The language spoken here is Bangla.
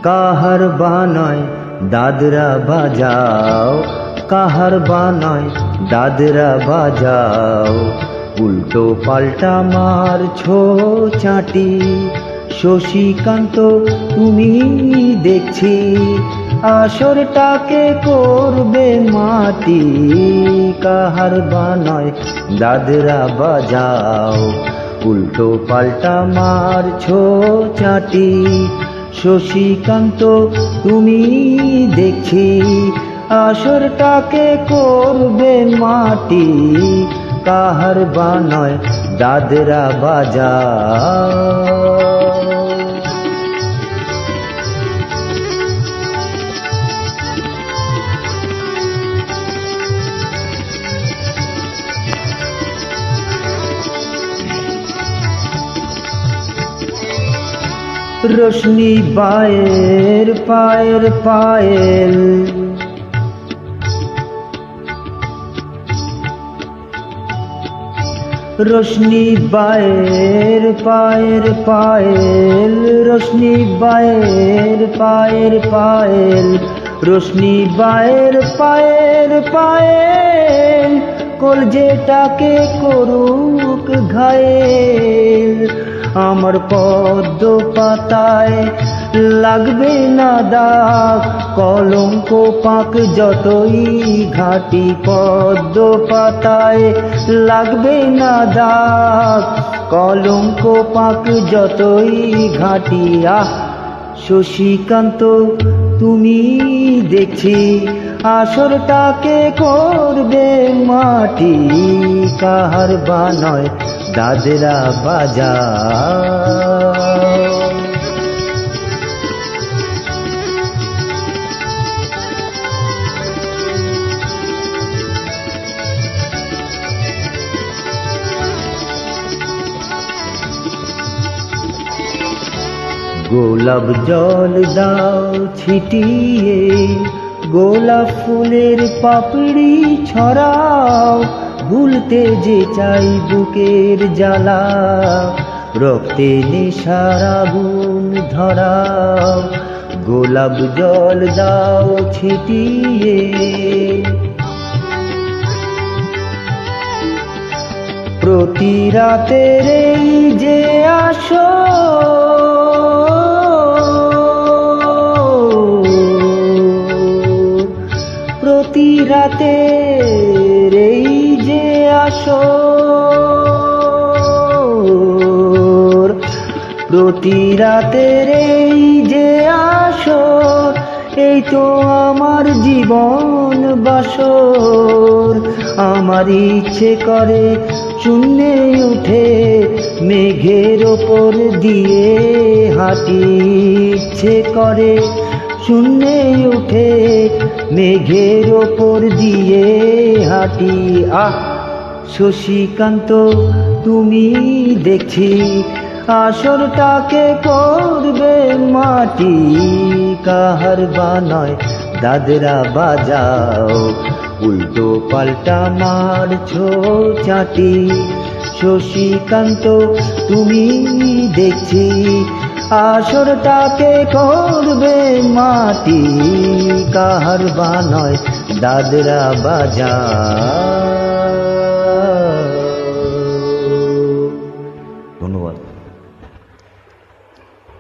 কাহার বানায় দাদরা বাজাও, কাহার বানায় দাদরা বাজাও। উল্টো পাল্টা মারছো চাটি, শশীকান্ত তুমি দেখছি আসরটাকে করবে মাটি। কাহার বানায় দাদরা বাজাও, উল্টো পাল্টা মারছো চাটি। শশীকান্ত তুমি দেখছি আসরটাকে করবে মাটি। কাহার বানায় দাদরা বাজাও। रोशनी बाएर पाएर पायल, रोशनी बाएर पाएर पायल, रोशनी बाएर पाएर पायल, रोशनी बाएर पाएर पायल। কলজেটাকে করুক ঘায়েল, আমার পদ্ম পাতায় লাগবে না দাগ, কলঙ্ক পাক যতই ঘাটি। পদ্ম পাতায় লাগবে না দাগ, কলঙ্ক পাক যতই ঘাটি। আহ শশীকান্ত তুমি দেখছি আসরটাকে করবে মাটি। কাহার বানায় দাদরা বাজাও। গোলাপ জল দাও ছিটিয়ে, গোলাপ ফুলের পাপড়ি ছড়াও। ভুলতে যে চাই বুকের জ্বালা, রক্তে নেশার আগুন ধরাও। গোলাপ জল দাও ছিটিয়ে, প্রতি রাতের এই যে প্রতি রাতের এই যে আসর, প্রতি রাতের এই যে আসর। এই তো আমার জীবন বাসর। আমার ইচ্ছে করে শূন্যে উঠে মেঘের ওপর দিয়ে হাঁটি। ইচ্ছে করে শূন্যে উঠে মেঘের ওপর দিয়ে হাঁটি। আহ শশীকান্ত তুমি দেখছি আসরটাকে করবে মাটি। কাহার বানায় দাদরা বাজাও, উল্টো পাল্টা মারছো চাটি। শশীকান্ত তুমি দেখছি আসরটাকে করবে মাটি। কাহার বানায় দাদরা বাজাও।